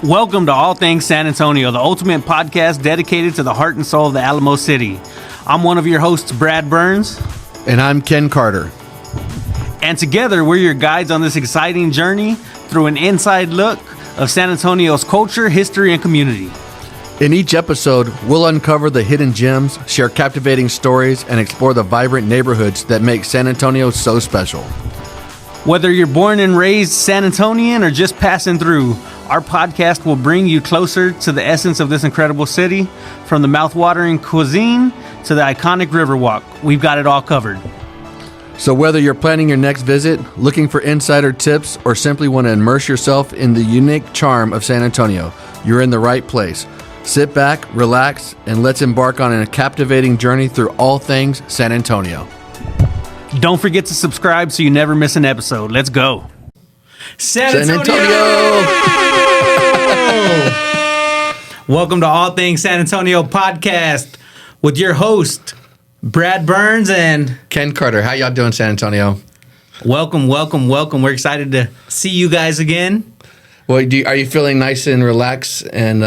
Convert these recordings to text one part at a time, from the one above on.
Welcome to All Things San Antonio, the ultimate podcast dedicated to the heart and soul of the Alamo City. I'm one of your hosts, Brad Burns. And I'm Ken Carter. And together, we're your guides on this exciting journey through an inside look of San Antonio's culture, history, and community. In each episode, we'll uncover the hidden gems, share captivating stories, and explore the vibrant neighborhoods that make San Antonio so special. Whether you're born and raised San Antonian or just passing through, our podcast will bring you closer to the essence of this incredible city. From the mouth-watering cuisine to the iconic Riverwalk, we've got it all covered. So whether you're planning your next visit, looking for insider tips, or simply want to immerse yourself in the unique charm of San Antonio, you're in the right place. Sit back, relax, and let's embark on a captivating journey through all things San Antonio. Don't forget to subscribe so you never miss an episode. Let's go. San Antonio! Welcome to All Things San Antonio podcast with your host, Brad Burns and Ken Carter. How y'all doing, San Antonio? Welcome. We're excited to see you guys again. Well, are you feeling nice and relaxed and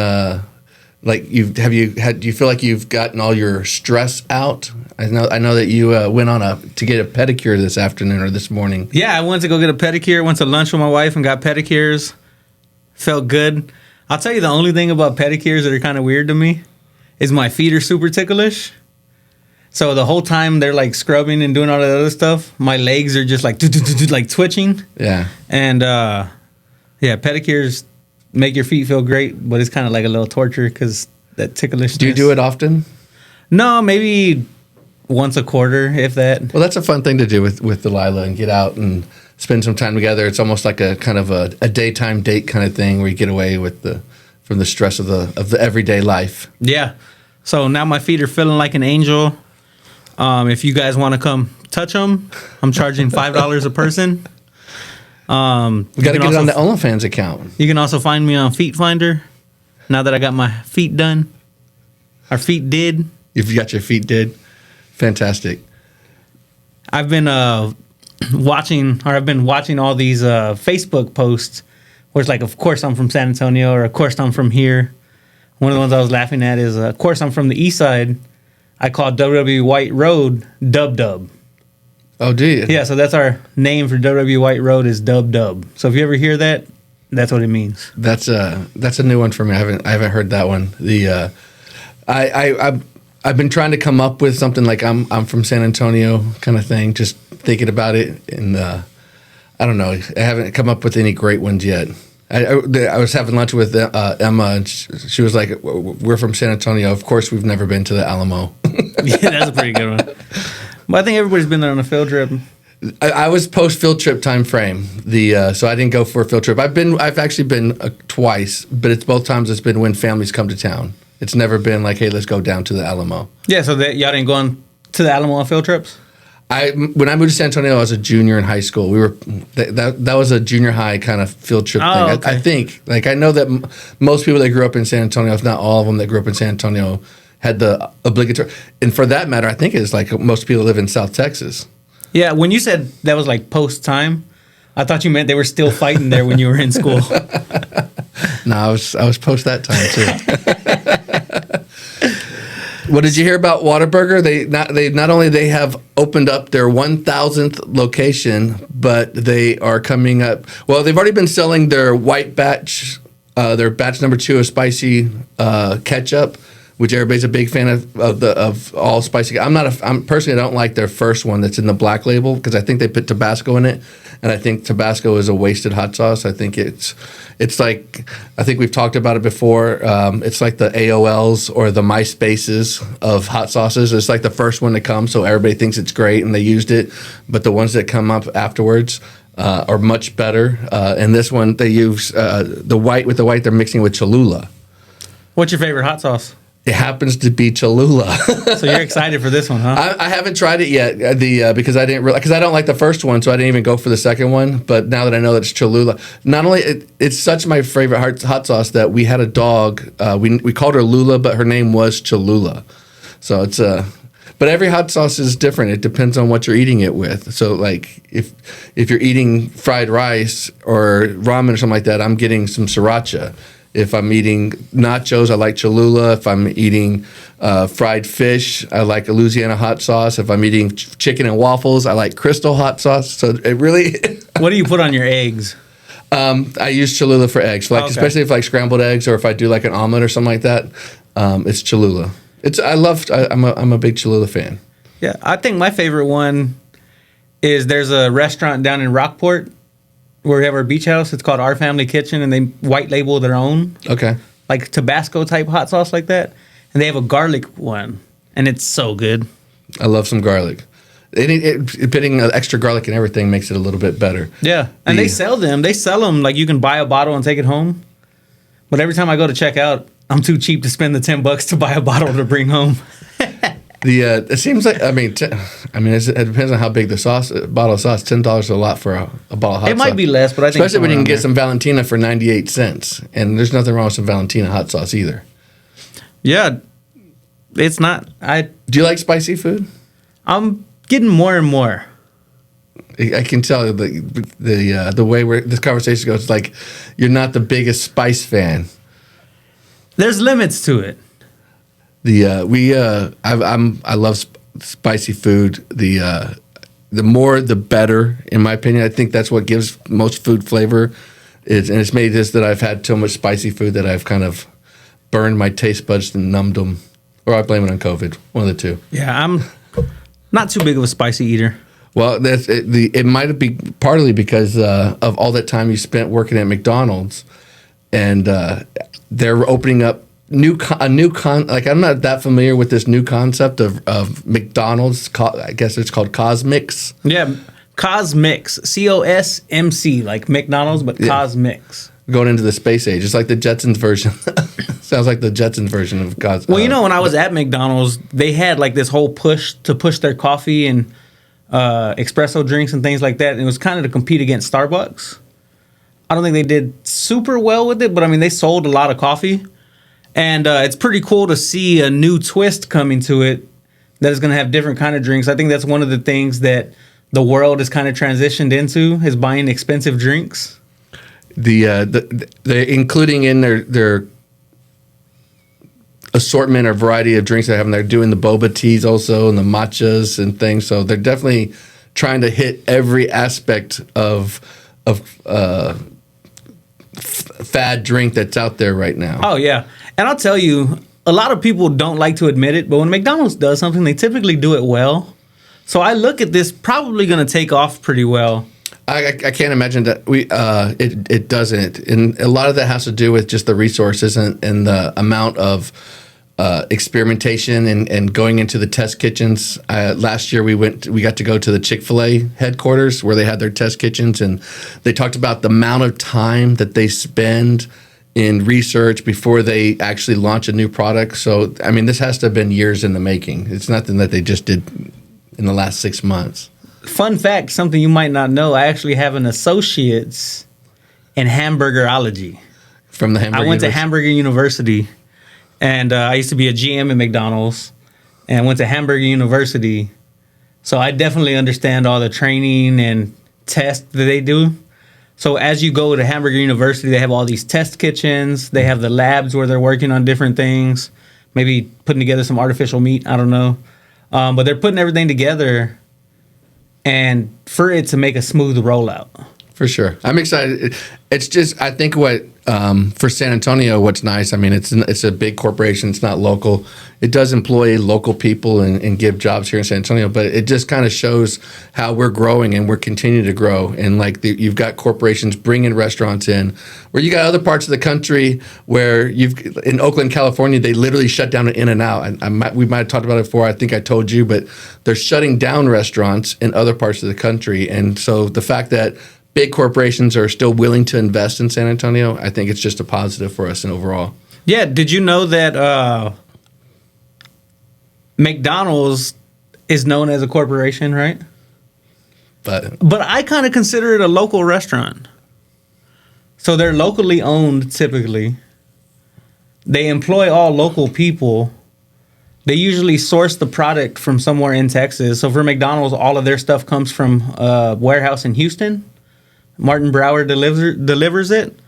do you feel like you've gotten all your stress out? I know that you went to get a pedicure this afternoon or this morning. Yeah, I went to go get a pedicure. Went to lunch with my wife and got pedicures. Felt good. I'll tell you the only thing about pedicures that are kind of weird to me is my feet are super ticklish. So the whole time they're like scrubbing and doing all that other stuff, my legs are just like twitching. Yeah. And pedicures make your feet feel great, but it's kind of like a little torture because that ticklishness. Do you do it often? No, maybe once a quarter, if that. Well, that's a fun thing to do with Delilah and get out and spend some time together. It's almost like a kind of a daytime date kind of thing where you get away from the stress of the everyday life. Yeah. So now my feet are feeling like an angel. If you guys want to come touch them, I'm charging $5 a person. We got to get it on the OnlyFans account. You can also find me on Feet Finder. Now that I got my feet done, our feet did. You've got your feet did. Fantastic. I've been watching all these Facebook posts where it's like, of course I'm from San Antonio, or of course I'm from here. One of the ones I was laughing at is, of course I'm from the East Side. I call WW White Road Dub Dub. Oh, do you? Yeah, so that's our name for WW White Road is Dub Dub. So if you ever hear that, that's what it means. That's a new one for me. I haven't heard that one. I've been trying to come up with something like I'm from San Antonio kind of thing. Just thinking about it, and I don't know. I haven't come up with any great ones yet. I was having lunch with Emma, and she was like, "We're from San Antonio. Of course, we've never been to the Alamo." Yeah, that's a pretty good one. Well, I think everybody's been there on a field trip. I was post field trip time frame. So I didn't go for a field trip. I've actually been twice, but it's both times it's been when families come to town. It's never been like, hey, let's go down to the Alamo. Yeah, so y'all didn't go on to the Alamo on field trips? When I moved to San Antonio, I was a junior in high school. That was a junior high kind of field trip thing. Okay. I think, I know that most people that grew up in San Antonio, if not all of them that grew up in San Antonio, had the obligatory. And for that matter, I think it's like most people live in South Texas. Yeah, when you said that was like post time, I thought you meant they were still fighting there when you were in school. No, I was post that time too. What did you hear about Whataburger? They not only have opened up their 1,000th location, but they are coming up. Well, they've already been selling their white batch, their batch number 2 of spicy ketchup, which everybody's a big fan of all spicy. I'm personally, I don't like their first one that's in the black label because I think they put Tabasco in it, and I think Tabasco is a wasted hot sauce. I think it's like, I think we've talked about it before. It's like the AOLs or the MySpaces of hot sauces. It's like the first one to come, so everybody thinks it's great and they used it, but the ones that come up afterwards are much better. And this one, they use the white. With the white, they're mixing with Cholula. What's your favorite hot sauce? It happens to be Cholula. So you're excited for this one, huh? I haven't tried it yet. Because I didn't because I don't like the first one, so I didn't even go for the second one. But now that I know that it's Cholula, not only it's such my favorite hot sauce that we had a dog. We called her Lula, but her name was Cholula. So it's but every hot sauce is different. It depends on what you're eating it with. So like if you're eating fried rice or ramen or something like that, I'm getting some sriracha. If I'm eating nachos, I like Cholula. If I'm eating fried fish, I like a Louisiana hot sauce. If I'm eating chicken and waffles, I like Crystal hot sauce. So it really. What do you put on your eggs? I use Cholula for eggs, like especially if like scrambled eggs or if I do like an omelet or something like that. It's Cholula. I'm a big Cholula fan. Yeah, I think my favorite one is there's a restaurant down in Rockport where we have our beach house. It's called Our Family Kitchen, and they white label their own. Okay. Like Tabasco type hot sauce like that. And they have a garlic one, and it's so good. I love some garlic. Putting extra garlic and everything makes it a little bit better. Yeah, and they sell them. They sell them like you can buy a bottle and take it home. But every time I go to check out, I'm too cheap to spend the $10 to buy a bottle to bring home. It seems like it depends on how big the bottle of sauce. $10 is a lot for a bottle of hot sauce. It might be less, but I think especially when you can get some Valentina for 98 cents, and there's nothing wrong with some Valentina hot sauce either. Yeah, it's not. Do you like spicy food? I'm getting more and more. I can tell the way this conversation goes. It's like you're not the biggest spice fan. There's limits to it. I love spicy food. The more the better, in my opinion. I think that's what gives most food flavor. And it's made this that I've had so much spicy food that I've kind of burned my taste buds and numbed them. Or I blame it on COVID. One of the two. Yeah, I'm not too big of a spicy eater. Well, it might be partly because of all that time you spent working at McDonald's, and they're opening up I'm not that familiar with this new concept of McDonald's. I guess it's called Cosmix. Yeah, Cosmix, COSMC, like McDonald's, but Cosmix. Going into the space age, it's like the Jetsons version. Sounds like the Jetsons version of Cosmix. Well, when I was at McDonald's, they had like this whole push to push their coffee and espresso drinks and things like that, and it was kind of to compete against Starbucks. I don't think they did super well with it, but I mean, they sold a lot of coffee. And it's pretty cool to see a new twist coming to it that is going to have different kind of drinks. I think that's one of the things that the world has kind of transitioned into, is buying expensive drinks. They're including in their assortment or variety of drinks they have, and they're doing the boba teas also and the matchas and things. So they're definitely trying to hit every aspect of fad drink that's out there right now. Oh, yeah. And I'll tell you, a lot of people don't like to admit it, but when McDonald's does something, they typically do it well. So I look at this probably going to take off pretty well. I can't imagine that it doesn't. And a lot of that has to do with just the resources and the amount of experimentation and going into the test kitchens. Last year we got to go to the Chick-fil-A headquarters where they had their test kitchens, and they talked about the amount of time that they spend in research before they actually launch a new product. So, I mean, this has to have been years in the making. It's nothing that they just did in the last 6 months. Fun fact, something you might not know, I actually have an associate's in hamburgerology. From the Hamburger I went University? to Hamburger University, and I used to be a GM at McDonald's, and went to Hamburger University. So I definitely understand all the training and tests that they do. So as you go to Hamburger University, they have all these test kitchens. They have the labs where they're working on different things, maybe putting together some artificial meat. I don't know. But they're putting everything together and for it to make a smooth rollout. For sure. I'm excited. It's just, I think for San Antonio, what's nice, I mean, it's a big corporation. It's not local. It does employ local people and give jobs here in San Antonio, but it just kind of shows how we're growing and we're continuing to grow. And like you've got corporations bringing restaurants in, where you got other parts of the country where in Oakland, California, they literally shut down an In-N-Out. We might have talked about it before. I think I told you, but they're shutting down restaurants in other parts of the country. And so the fact that big corporations are still willing to invest in San Antonio, I think it's just a positive for us and overall. Yeah, did you know that McDonald's is known as a corporation, right? But I kind of consider it a local restaurant. So they're locally owned typically. They employ all local people. They usually source the product from somewhere in Texas. So for McDonald's, all of their stuff comes from a warehouse in Houston. Martin Brower delivers it.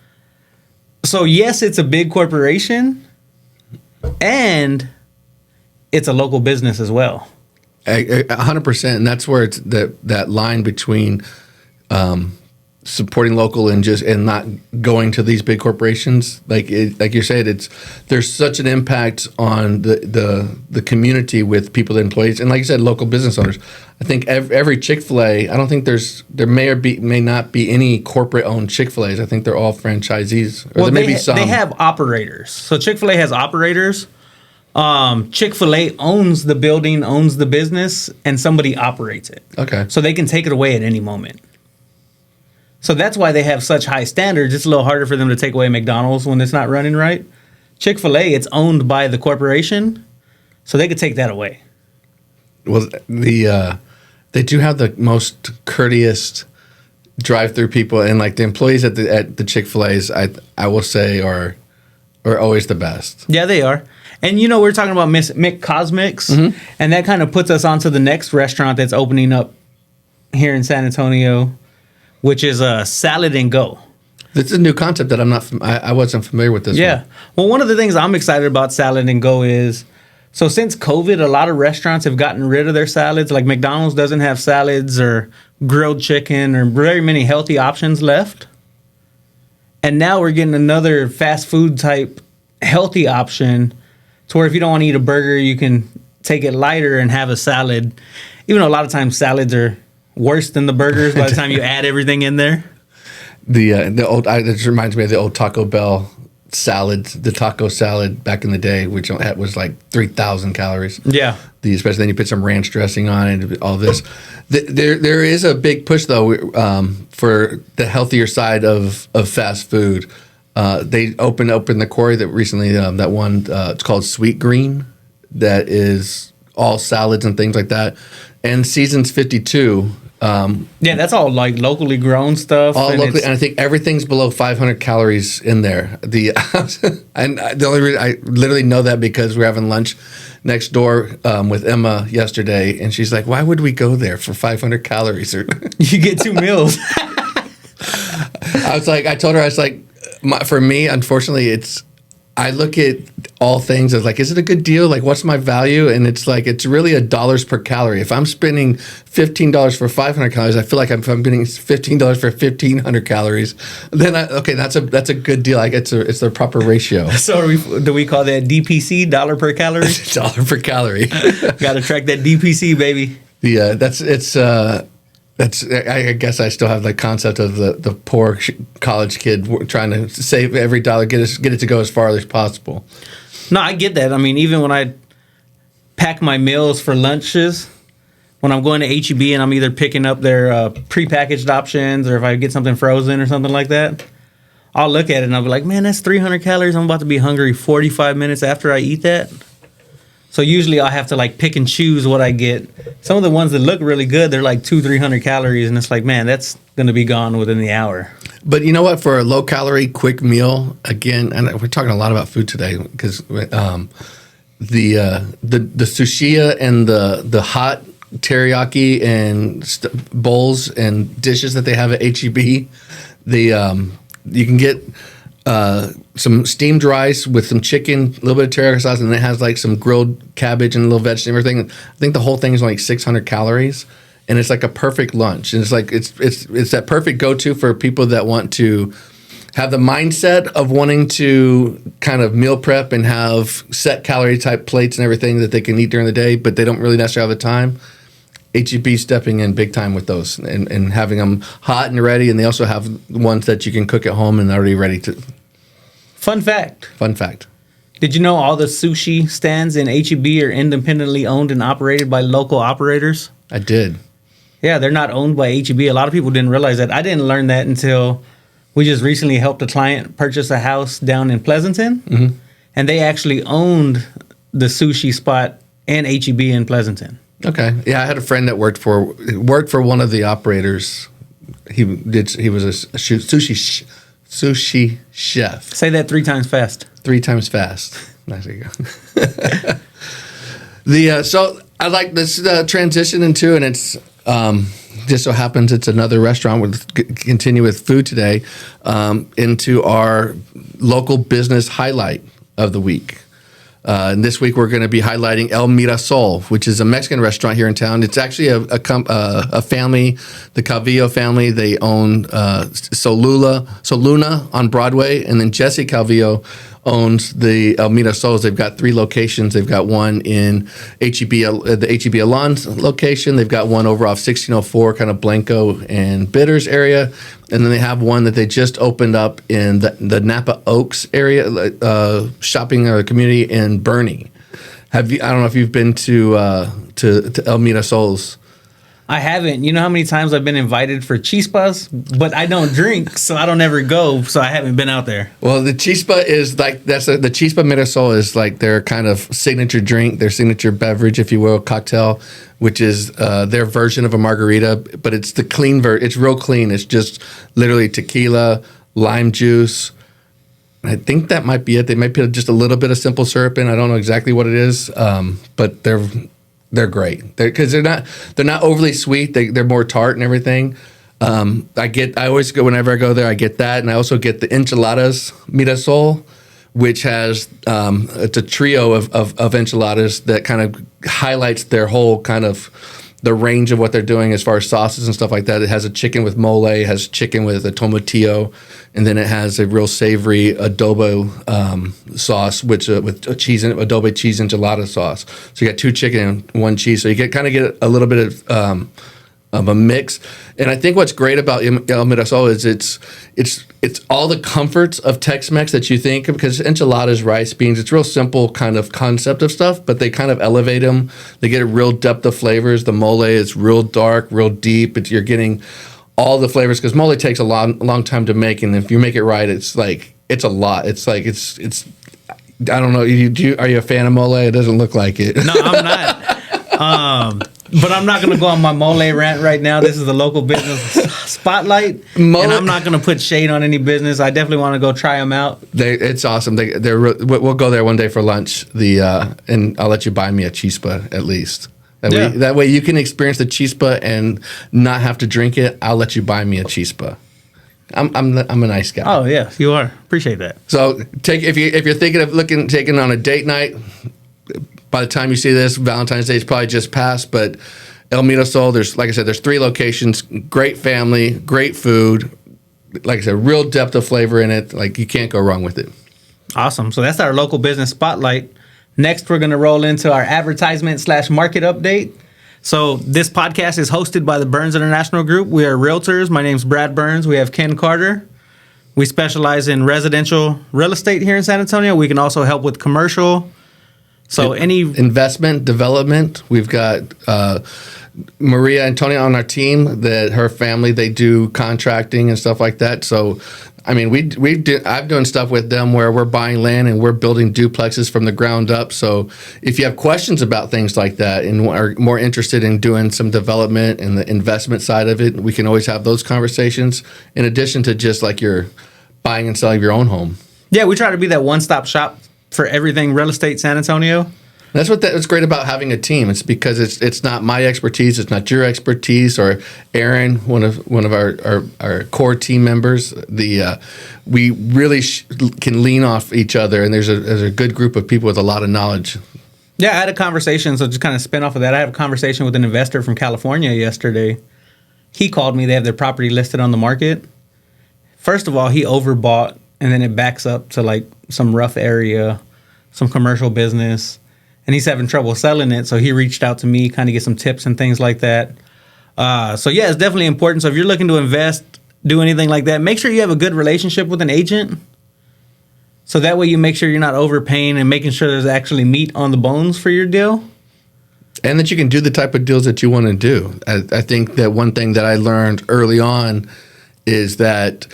So yes, it's a big corporation, and it's a local business as well. 100%, and that's where it's that line between supporting local and not going to these big corporations. Like you said, there's such an impact on the community with people, employees, and like you said, local business owners. I think every Chick-fil-A. I don't think there may not be any corporate owned Chick-fil-A's. I think they're all franchisees. Or Well, there may be some. they have operators. So Chick-fil-A has operators. Chick-fil-A owns the building, owns the business, and somebody operates it. Okay. So they can take it away at any moment. So that's why they have such high standards. It's a little harder for them to take away McDonald's when it's not running right. Chick-fil-A, it's owned by the corporation, so they could take that away. Well, they do have the most courteous drive-through people, and like the employees at the Chick-fil-A's, I will say are always the best. Yeah, they are. And we're talking about Mick Cosmics, and that kind of puts us onto the next restaurant that's opening up here in San Antonio, which is a Salad and Go. This is a new concept that I wasn't familiar with this. Yeah. Well, one of the things I'm excited about Salad and Go is, so since COVID, a lot of restaurants have gotten rid of their salads. Like McDonald's doesn't have salads or grilled chicken or very many healthy options left. And now we're getting another fast food type healthy option to where if you don't want to eat a burger, you can take it lighter and have a salad. Even though a lot of times salads are worse than the burgers by the time you add everything in there. The old this reminds me of the old Taco Bell salads, the taco salad back in the day, which was like 3,000 calories. Yeah. Especially then you put some ranch dressing on it and all this. There is a big push though for the healthier side of fast food. They opened the quarry that recently that one it's called Sweet Green, that is all salads and things like that, and Seasons 52. Yeah, that's all like locally grown stuff. All locally, and I think everything's below 500 calories in there. And the only reason I literally know that because we're having lunch next door with Emma yesterday, and she's like, "Why would we go there for 500 calories?" Or you get 2 meals. I told her, for me, unfortunately, I look at all things as like, is it a good deal? Like, what's my value? And it's like, it's really $1 per calorie. If I'm spending $15 for 500 calories, I feel like if I'm getting $15 for 1,500 calories, then that's a good deal. Like it's the proper ratio. So do we call that DPC, dollar per calorie? Dollar per calorie. Got to track that DPC, baby. Yeah, I guess I still have the concept of the poor college kid trying to save every dollar, get it to go as far as possible. No, I get that. I mean, even when I pack my meals for lunches, when I'm going to H-E-B and I'm either picking up their prepackaged options or if I get something frozen or something like that, I'll look at it and I'll be like, man, that's 300 calories. I'm about to be hungry 45 minutes after I eat that. So usually I have to like pick and choose what I get. Some of the ones that look really good, they're like 200-300 calories, and it's like, man, that's going to be gone within the hour. But you know what? For a low calorie quick meal, again, and we're talking a lot about food today because the sushi and the hot teriyaki and bowls and dishes that they have at H-E-B, you can get some steamed rice with some chicken, a little bit of teriyaki sauce, and it has like some grilled cabbage and a little vegetable and everything. I think the whole thing is like 600 calories, and it's like a perfect lunch. And it's like it's that perfect go-to for people that want to have the mindset of wanting to kind of meal prep and have set calorie type plates and everything that they can eat during the day, but they don't really necessarily have the time. H-E-B stepping in big time with those and having them hot and ready, and they also have ones that you can cook at home and already ready to. Fun fact. Did you know all the sushi stands in H-E-B are independently owned and operated by local operators? I did. Yeah, they're not owned by H-E-B. A lot of people didn't realize that. I didn't learn that until we just recently helped a client purchase a house down in Pleasanton, and they actually owned the sushi spot and H-E-B in Pleasanton. Okay. Yeah, I had a friend that worked for one of the operators. He was a sushi chef. Say that 3 times fast. 3 times fast. Nice, there you go. So I like this transition into, and it's just so happens it's another restaurant. We'll continue with food today into our local business highlight of the week. And this week we're going to be highlighting El Mirasol, which is a Mexican restaurant here in town. It's actually a family, the Calvillo family. They own Soluna on Broadway, and then Jesse Calvillo owns the El Mirasols. They've got 3 locations. They've got one in the HEB Alon's location. They've got one over off 1604, kind of Blanco and Bitters area. And then they have one that they just opened up in the Napa Oaks area, shopping community in Bernie. I don't know if you've been to El Mirasols. I haven't. You know how many times I've been invited for chispas, but I don't drink, so I don't ever go. So I haven't been out there. Well, the chispa is like the chispa Mirasol is like their kind of signature drink, their signature beverage, if you will, cocktail, which is their version of a margarita, but it's the clean version. It's real clean. It's just literally tequila, lime juice. I think that might be it. They might put just a little bit of simple syrup in. I don't know exactly what it is, but they're great because they're not overly sweet. They're more tart and everything. I always go whenever I go there. I get that, and I also get the enchiladas Mirasol, which has it's a trio of enchiladas that kind of highlights their whole kind of the range of what they're doing as far as sauces and stuff like that. It has a chicken with mole, it has chicken with a tomatillo, and then it has a real savory adobo sauce, which with a cheese adobo cheese enchilada sauce. So you got 2 chicken and 1 cheese. So you get a little bit of a mix. And I think what's great about El Mirasol is it's all the comforts of Tex-Mex that you think of, because enchiladas, rice, beans, it's real simple kind of concept of stuff, but they kind of elevate them. They get a real depth of flavors. The mole is real dark, real deep. You're getting all the flavors because mole takes a long time to make, and if you make it right, it's a lot. It's I don't know. Are you a fan of mole? It doesn't look like it. No, I'm not. But I'm not going to go on my mole rant right now. This is the local business spotlight, and I'm not going to put shade on any business. I definitely want to go try them out. It's awesome. We'll go there one day for lunch. And I'll let you buy me a chispa at least. That way you can experience the chispa and not have to drink it. I'll let you buy me a chispa. I'm a nice guy. Oh yeah, you are. Appreciate that. So if you're thinking of taking on a date night. By the time you see this, Valentine's Day is probably just passed, but El Mirasol, there's 3 locations, great family, great food, like I said, real depth of flavor in it. Like, you can't go wrong with it. Awesome. So that's our local business spotlight. Next, we're going to roll into our advertisement/market update. So this podcast is hosted by the Burns International Group. We are realtors. My name's Brad Burns. We have Ken Carter. We specialize in residential real estate here in San Antonio. We can also help with commercial. So any investment development, we've got Maria Antonia on our team. That her family, they do contracting and stuff like that. So, I mean, I'm doing stuff with them where we're buying land and we're building duplexes from the ground up. So, if you have questions about things like that and are more interested in doing some development and the investment side of it, we can always have those conversations. In addition to just like your buying and selling your own home. Yeah, we try to be that one-stop shop for everything real estate San Antonio. That's what's great about having a team. It's because it's not my expertise, it's not your expertise, or Aaron, one of our core team members. We really can lean off each other, and there's a good group of people with a lot of knowledge. Yeah, I had a conversation, so just kind of spin off of that. I had a conversation with an investor from California yesterday. He called me. They have their property listed on the market. First of all, he overbought, and then it backs up to like some rough area, some commercial business, and he's having trouble selling it. So he reached out to me, kind of get some tips and things like that. So yeah, it's definitely important. So if you're looking to invest, do anything like that, make sure you have a good relationship with an agent. So that way you make sure you're not overpaying and making sure there's actually meat on the bones for your deal. And that you can do the type of deals that you want to do. I think that one thing that I learned early on is that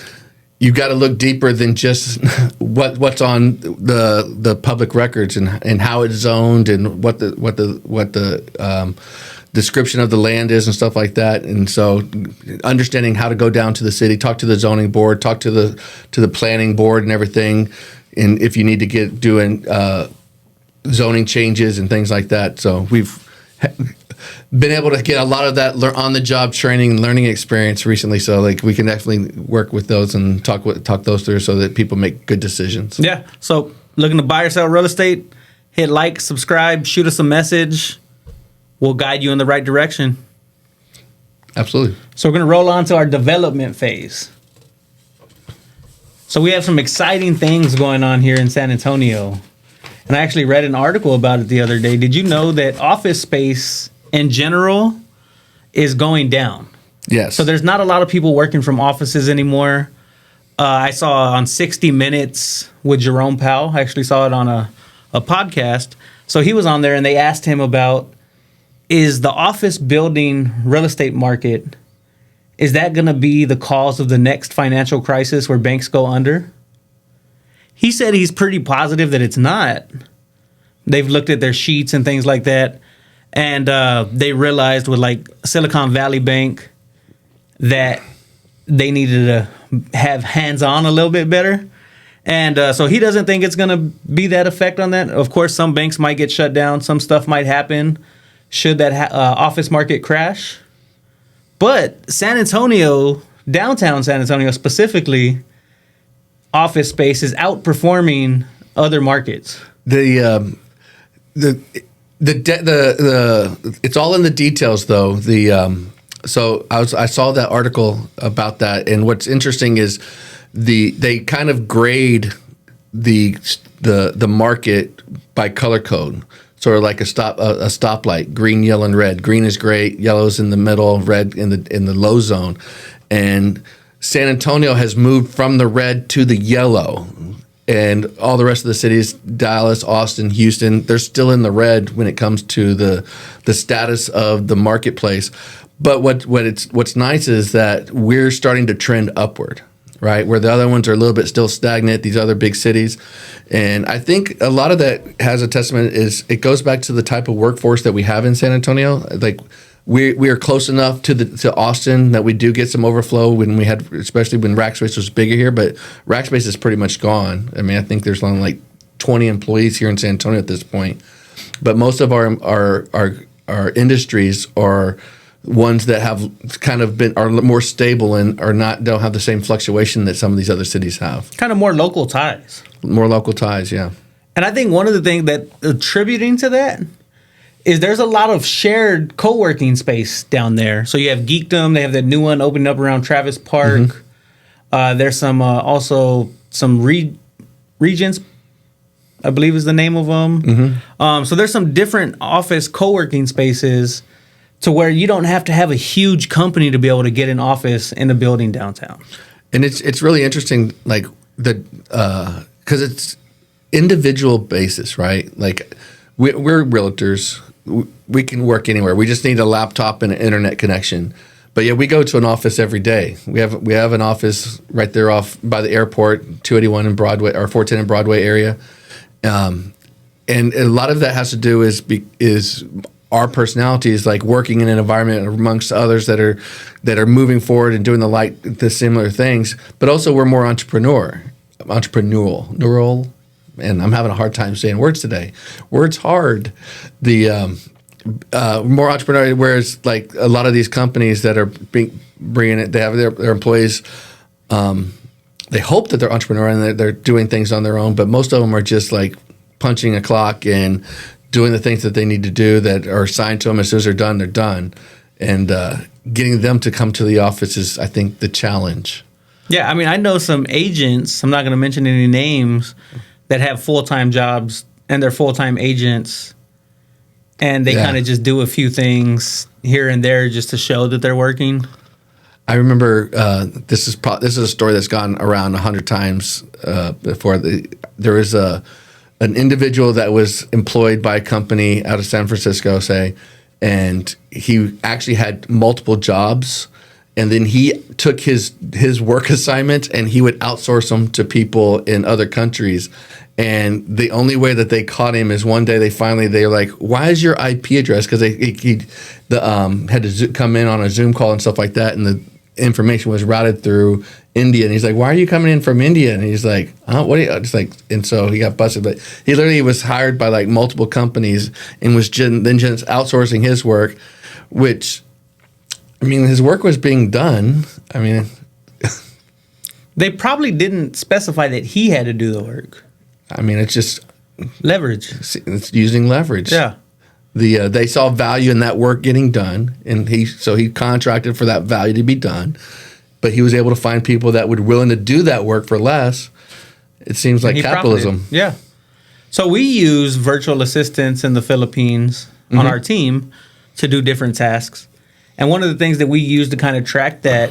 you've got to look deeper than just what's on the public records and how it's zoned and what the description of the land is and stuff like that. And so understanding how to go down to the city, talk to the zoning board, talk to the planning board and everything. And if you need to get doing zoning changes and things like that. So been able to get a lot of that on the job training and learning experience recently. So like we can definitely work with those and talk those through so that people make good decisions. Yeah. So looking to buy or sell real estate, hit like, subscribe, shoot us a message. We'll guide you in the right direction. Absolutely. So we're going to roll on to our development phase. So we have some exciting things going on here in San Antonio. And I actually read an article about it the other day. Did you know that office space in general is going down? Yes. So there's not a lot of people working from offices anymore. I saw on 60 Minutes with Jerome Powell. I actually saw it on a podcast. So he was on there and they asked him about, is the office building real estate market, is that going to be the cause of the next financial crisis where banks go under? He said he's pretty positive that it's not. They've looked at their sheets and things like that, and they realized with like Silicon Valley Bank that they needed to have hands-on a little bit better. And so he doesn't think it's going to be that effect on that. Of course, some banks might get shut down. Some stuff might happen should that office market crash. But San Antonio, downtown San Antonio specifically, office space is outperforming other markets. The it's all in the details though. So I saw that article about that, and what's interesting is they kind of grade the market by color code. Sort of like a stoplight, green, yellow, and red. Green is great, yellow's in the middle, red in the low zone. And San Antonio has moved from the red to the yellow. And all the rest of the cities, Dallas, Austin, Houston, they're still in the red when it comes to the status of the marketplace. But what's nice is that we're starting to trend upward, right? Where the other ones are a little bit still stagnant, these other big cities. And I think a lot of that has a testament is it goes back to the type of workforce that we have in San Antonio. Like we are close enough to Austin that we do get some overflow when we had, especially when Rackspace was bigger here, but Rackspace is pretty much gone. I mean, I think there's only like 20 employees here in San Antonio at this point. But most of our industries are ones that have kind of are more stable and don't have the same fluctuation that some of these other cities have. Kind of more local ties. More local ties, yeah. And I think one of the things that attributing to that is there's a lot of shared co-working space down there. So you have Geekdom, they have that new one opening up around Travis Park. Mm-hmm. There's some also some Regents, I believe is the name of them. Mm-hmm. So there's some different office co-working spaces to where you don't have to have a huge company to be able to get an office in a building downtown. And it's really interesting, like because it's individual basis, right? Like we're realtors, we can work anywhere. We just need a laptop and an internet connection. But yeah, we go to an office every day. We have an office right there off by the airport, 281 in Broadway or 410 in Broadway area, and a lot of that has to do is our personalities, like working in an environment amongst others that are moving forward and doing the similar things, but also we're more entrepreneurial. And I'm having a hard time saying words today. Words hard. The more entrepreneurial, whereas like a lot of these companies that are bringing it, they have their employees. They hope that they're entrepreneurial and they're doing things on their own, but most of them are just like punching a clock and doing the things that they need to do that are assigned to them. As soon as they're done, they're done. And getting them to come to the office is, I think, the challenge. Yeah, I mean, I know some agents, I'm not going to mention any names, that have full-time jobs and they're full-time agents. And they kind of just do a few things here and there just to show that they're working. I remember this is a story that's gone around 100 times before. There was an individual that was employed by a company out of San Francisco, say, and he actually had multiple jobs, and then he took his work assignments and he would outsource them to people in other countries. And the only way that they caught him is one day they're like, "Why is your IP address?" Because he had to come in on a Zoom call and stuff like that, and information was routed through India. And he's like, why are you coming in from India? And he's like, what are you, it's like, and so he got busted. But he literally was hired by like multiple companies and was then just outsourcing his work, which, I mean, his work was being done. I mean, they probably didn't specify that he had to do the work. I mean, it's just leverage. It's using leverage. Yeah. They saw value in that work getting done, and he contracted for that value to be done. But he was able to find people that would willing to do that work for less. It seems like capitalism. Yeah. So we use virtual assistants in the Philippines on our team to do different tasks. And one of the things that we use to kind of track that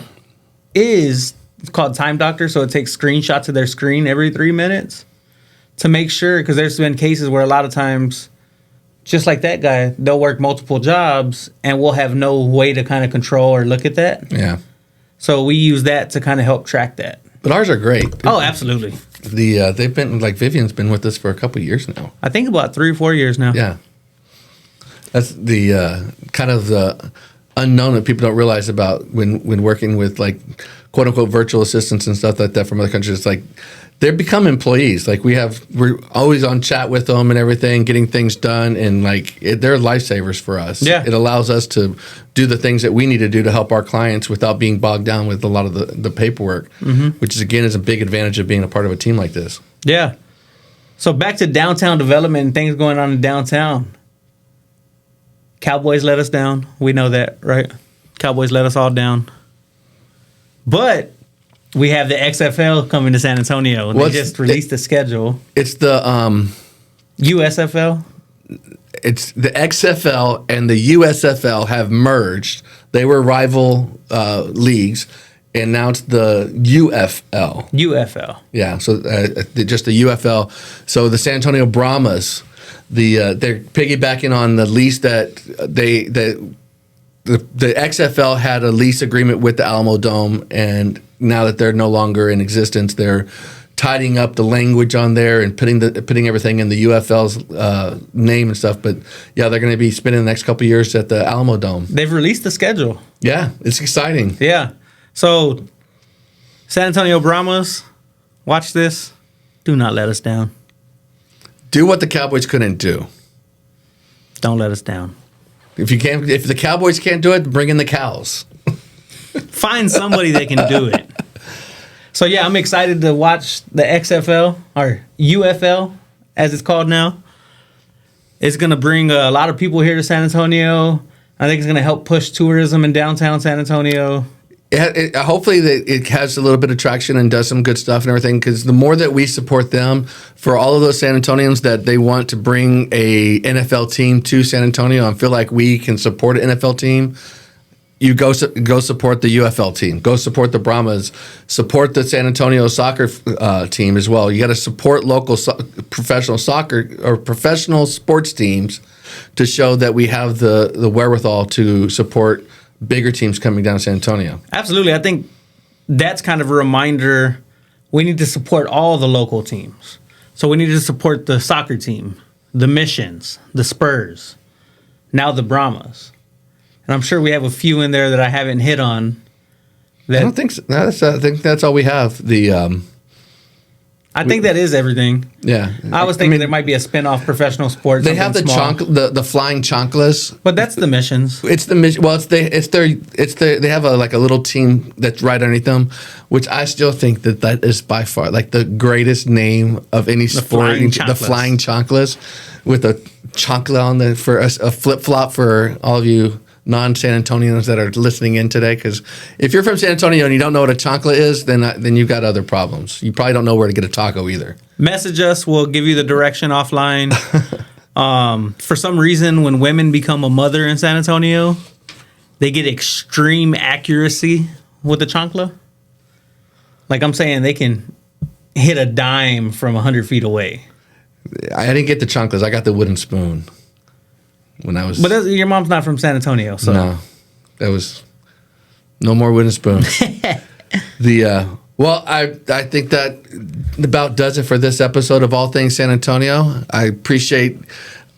is it's called Time Doctor. So it takes screenshots of their screen every 3 minutes to make sure, because there's been cases where a lot of times, just like that guy, they'll work multiple jobs and we'll have no way to kind of control or look at that. Yeah. So we use that to kind of help track that. But ours are great. Oh, absolutely. They've been, like, Vivian's been with us for a couple of years now. I think about 3 or 4 years now. Yeah. That's the kind of the unknown that people don't realize about when working with, like, quote unquote virtual assistants and stuff like that from other countries. It's like they become employees. Like we're always on chat with them and everything, getting things done, and like they're lifesavers for us. Yeah. It allows us to do the things that we need to do to help our clients without being bogged down with a lot of the paperwork, which is again is a big advantage of being a part of a team like this. Yeah. So back to downtown development and things going on in downtown. Cowboys let us down. We know that, right? Cowboys let us all down. But we have the XFL coming to San Antonio. They just released the schedule. It's the USFL? It's the XFL and the USFL have merged. They were rival leagues, and now it's the UFL. UFL. Yeah, so just the UFL. So the San Antonio Brahmas, they're piggybacking on the lease that the XFL had a lease agreement with the Alamo Dome, and now that they're no longer in existence, they're tidying up the language on there and putting everything in the UFL's name and stuff. But yeah, they're going to be spending the next couple of years at the Alamo Dome. They've released the schedule. Yeah, it's exciting. Yeah. So San Antonio Brahmas, watch this. Do not let us down. Do what the Cowboys couldn't do. Don't let us down. If the Cowboys can't do it, bring in the cows. Find somebody that can do it. So yeah, I'm excited to watch the XFL or UFL as it's called now. It's going to bring a lot of people here to San Antonio. I think it's going to help push tourism in downtown San Antonio. Hopefully it has a little bit of traction and does some good stuff and everything, because the more that we support them, for all of those San Antonians that they want to bring a NFL team to San Antonio and feel like we can support an NFL team, you go support the UFL team. Go support the Brahmas. Support the San Antonio soccer team as well. You got to support local professional soccer or professional sports teams to show that we have the wherewithal to support bigger teams coming down to San Antonio. Absolutely. I think that's kind of a reminder. We need to support all the local teams. So we need to support the soccer team, the Missions, the Spurs, now the Brahmas. And I'm sure we have a few in there that I haven't hit on. I don't think so. No, I think that's all we have. I think that is everything. Yeah, I was thinking there might be a spin-off professional sports. They have the flying chanclas, but that's the Missions. It's the mission. Well, it's their. They have a little team that's right underneath them, which I still think that is by far like the greatest name of any sport. The flying chanclas, with a chancla on the for a flip flop for all of you non-San Antonians that are listening in today, because if you're from San Antonio and you don't know what a chancla is, then you've got other problems. You probably don't know where to get a taco either. Message us. We'll give you the direction offline. For some reason, when women become a mother in San Antonio, they get extreme accuracy with the chancla. Like I'm saying, they can hit a dime from 100 feet away. I didn't get the chanclas. I got the wooden spoon. When I was, but your mom's not from San Antonio, so no, that was no more wooden spoons. Well, I think that about does it for this episode of All Things San Antonio. I appreciate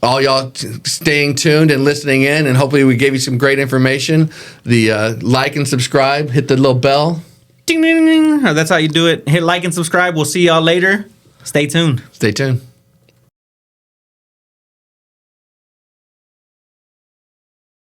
all y'all staying tuned and listening in, and hopefully we gave you some great information. The like and subscribe, hit the little bell. Ding, ding, ding. That's how you do it. Hit like and subscribe. We'll see y'all later. Stay tuned. Stay tuned.